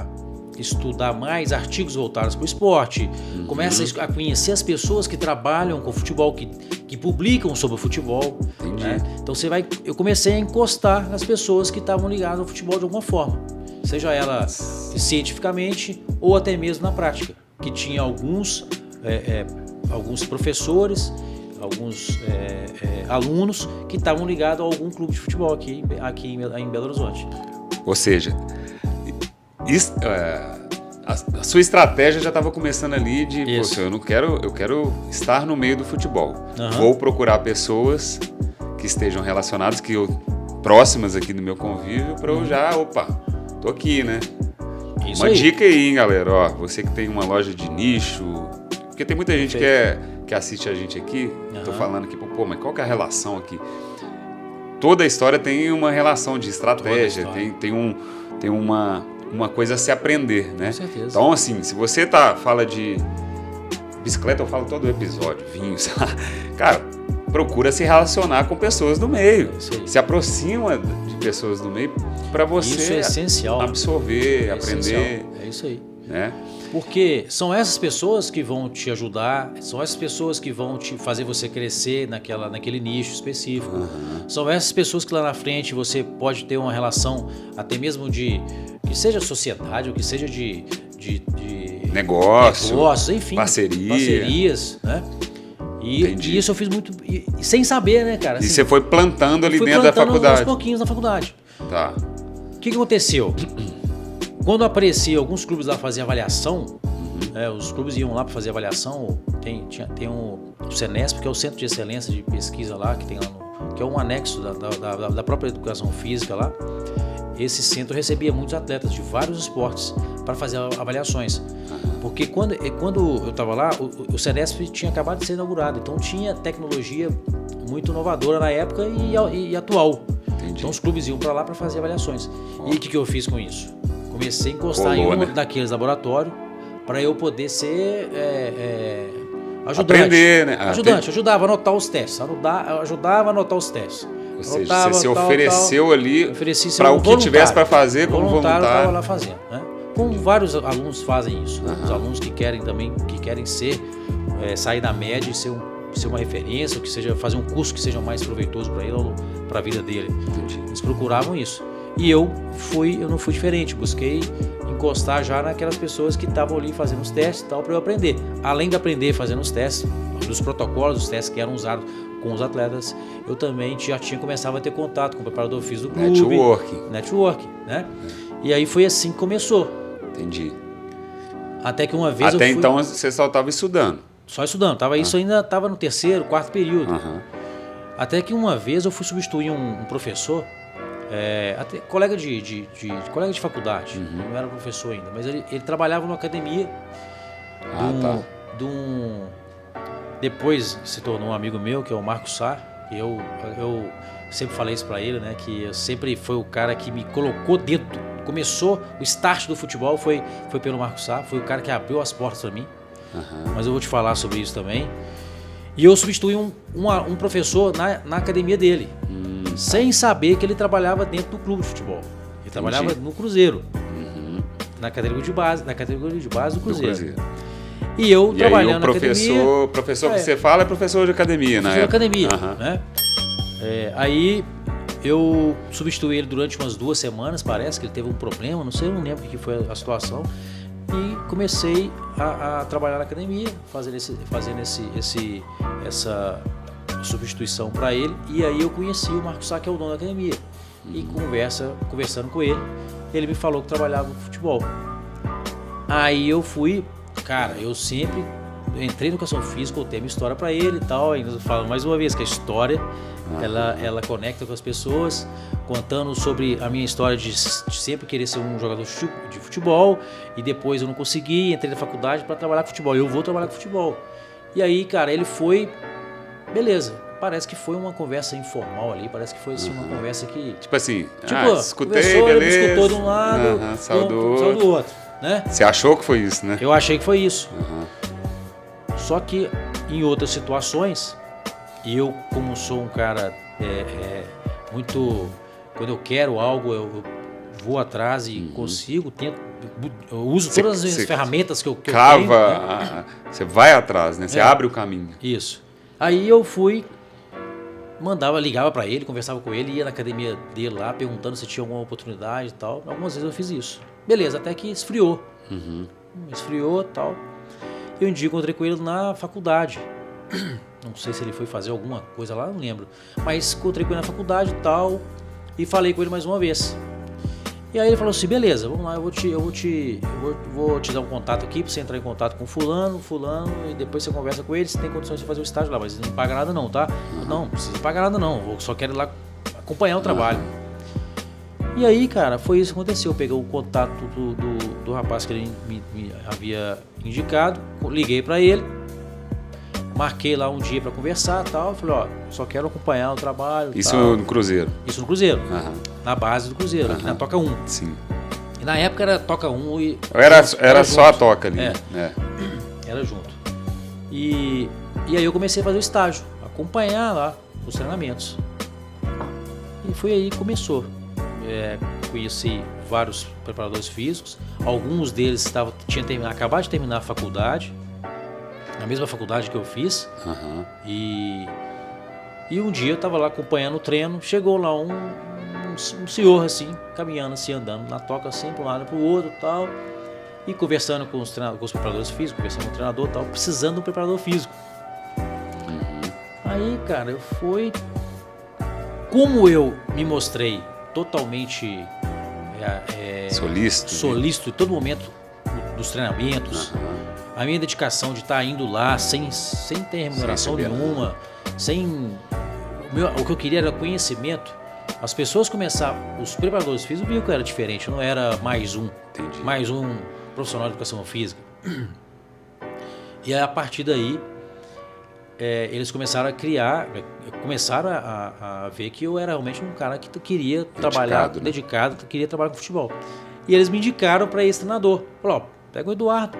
a estudar mais artigos voltados para o esporte, começa a conhecer as pessoas que trabalham com futebol, que publicam sobre o futebol. Né? Então eu comecei a encostar nas pessoas que estavam ligadas ao futebol de alguma forma, seja ela cientificamente ou até mesmo na prática, que tinha alguns professores, alguns alunos que estavam ligados a algum clube de futebol aqui em Belo Horizonte. Ou seja, a sua estratégia já estava começando ali de, poxa, eu quero estar no meio do futebol. Vou procurar pessoas que estejam relacionadas, próximas aqui do meu convívio, para eu já, tô aqui, né? Isso uma aí. dica aí, hein, galera, ó, você que tem uma loja de nicho, porque tem muita gente que assiste a gente aqui, tô falando aqui, mas qual que é a relação aqui? Toda a história tem uma relação de estratégia, tem uma coisa a se aprender, né? Com certeza. Então, assim, se você fala de bicicleta, eu falo todo o episódio, vinho, cara, procura se relacionar com pessoas do meio. Se aproxima de pessoas do meio para você isso é essencial, absorver, aprender. É isso aí. Né? Porque são essas pessoas que vão te ajudar, são essas pessoas que vão te fazer você crescer naquele nicho específico. São essas pessoas que lá na frente você pode ter uma relação até mesmo que seja sociedade, ou que seja de negócios, enfim, parcerias, né? E isso eu fiz muito sem saber, né, cara? Assim, e você foi plantando ali dentro da faculdade? Aos pouquinhos na faculdade. Tá. O que aconteceu? Quando aparecia alguns clubes lá fazer avaliação, os clubes iam lá para fazer avaliação, tem o Senesp, que é o Centro de Excelência de Pesquisa lá, que tem lá que é um anexo da própria educação física lá. Esse centro recebia muitos atletas de vários esportes para fazer avaliações. Porque quando eu estava lá, o Senesp tinha acabado de ser inaugurado, então tinha tecnologia muito inovadora na época e atual. Entendi. Então os clubes iam para lá para fazer avaliações. E o que eu fiz com isso? Comecei a encostar em um daqueles laboratórios para eu poder ser ajudante. Aprender, né? Ajudava a anotar os testes. Ajudava a anotar os testes. Ou seja, você se ofereceu ali para o que voluntário. tivesse para fazer como voluntário. Eu estava lá fazendo, né? Como vários alunos fazem isso, né? Os alunos que querem sair da média e ser uma referência, ou que seja fazer um curso que seja mais proveitoso para ele ou para a vida dele. Entendi. Eles procuravam isso. E eu não fui diferente, busquei encostar já naquelas pessoas que estavam ali fazendo os testes e tal, para eu aprender. Além de aprender fazendo os testes, dos protocolos, dos testes que eram usados com os atletas, eu também já começava a ter contato com o preparador físico do clube. Networking, né? E aí foi assim que começou. Entendi. Até que uma vez então você só estava estudando? Só estudando. Isso ainda estava no terceiro, quarto período. Até que uma vez eu fui substituir um professor, até colega de faculdade, não era professor ainda, mas ele trabalhava numa academia depois se tornou um amigo meu, que é o Marcos Sá. Eu sempre falei isso pra ele, né, que eu sempre foi o cara que me colocou dentro. Começou o start do futebol foi pelo Marcos Sá, foi o cara que abriu as portas para mim. Mas eu vou te falar sobre isso também. E eu substituí um professor na academia dele, sem saber que ele trabalhava dentro do clube de futebol. Ele trabalhava no Cruzeiro, na categoria de base do Cruzeiro. E eu trabalhando na academia. Professor que você fala é professor de academia, né? Professor de academia, né? Aí eu substituí ele durante umas 2 semanas, parece que ele teve um problema, não lembro o que foi a situação. E comecei a trabalhar na academia, fazendo essa substituição para ele. E aí eu conheci o Marcos Sá, que é o dono da academia. E conversando com ele, ele me falou que trabalhava no futebol. Aí eu fui, cara, eu sempre entrei no educação física, contei a minha história para ele e tal. Ainda falo mais uma vez que a história ela conecta com as pessoas, contando sobre a minha história de sempre querer ser um jogador de futebol, e depois eu não consegui, entrei na faculdade para trabalhar com futebol. Eu vou trabalhar com futebol. E aí, cara, ele foi, beleza. Parece que foi uma conversa informal ali, parece que foi assim, uma conversa que... Tipo assim, escutei, beleza. Ele me escutou de um lado, saiu do outro, né? Você achou que foi isso, né? Eu achei que foi isso. Só que em outras situações, e eu como sou um cara muito... Quando eu quero algo, eu vou atrás e consigo, eu uso todas as ferramentas que eu cava, tenho. Né? Você vai atrás, né? Você abre o caminho. Isso. Aí eu fui, ligava para ele, conversava com ele, ia na academia dele lá, perguntando se tinha alguma oportunidade e tal. Algumas vezes eu fiz isso. Beleza, até que esfriou. Esfriou e tal. Eu um dia encontrei com ele na faculdade. Não sei se ele foi fazer alguma coisa lá, não lembro. Mas encontrei com ele na faculdade e tal, e falei com ele mais uma vez. E aí ele falou assim, beleza, vamos lá, eu vou te dar um contato aqui pra você entrar em contato com fulano, e depois você conversa com ele, se tem condições de fazer o estágio lá, mas não paga nada não, tá? Não precisa pagar nada não, eu só quero ir lá acompanhar o trabalho. E aí, cara, foi isso que aconteceu. Eu peguei o contato do rapaz que ele me havia indicado, liguei pra ele, marquei lá um dia pra conversar e tal, falei, ó, só quero acompanhar o trabalho. Isso tal. no Cruzeiro? Isso no Cruzeiro, na base do Cruzeiro, aqui na Toca 1. Sim. E na época era Toca 1 e... Era só a Toca ali. Era junto. E aí eu comecei a fazer o estágio, acompanhar lá os treinamentos. E foi aí que começou. Conheci vários preparadores físicos, alguns deles tinham acabado de terminar a faculdade, na mesma faculdade que eu fiz. E um dia eu estava lá acompanhando o treino, chegou lá um senhor assim, caminhando assim, andando na toca assim, para um lado e para o outro e tal, e conversando com os preparadores físicos, conversando com o treinador e tal, precisando de um preparador físico. Aí, cara, eu fui... Como eu me mostrei totalmente solícito em todo momento dos treinamentos, a minha dedicação de estar indo lá sem ter remuneração nenhuma, o que eu queria era conhecimento. As pessoas começaram, os preparadores físicos viram que eu era diferente, eu não era mais um profissional de educação física. E aí, a partir daí, eles começaram a criar, a ver que eu era realmente um cara que queria dedicado, queria trabalhar com futebol. E eles me indicaram para esse treinador. Falaram, ó, pega o Eduardo,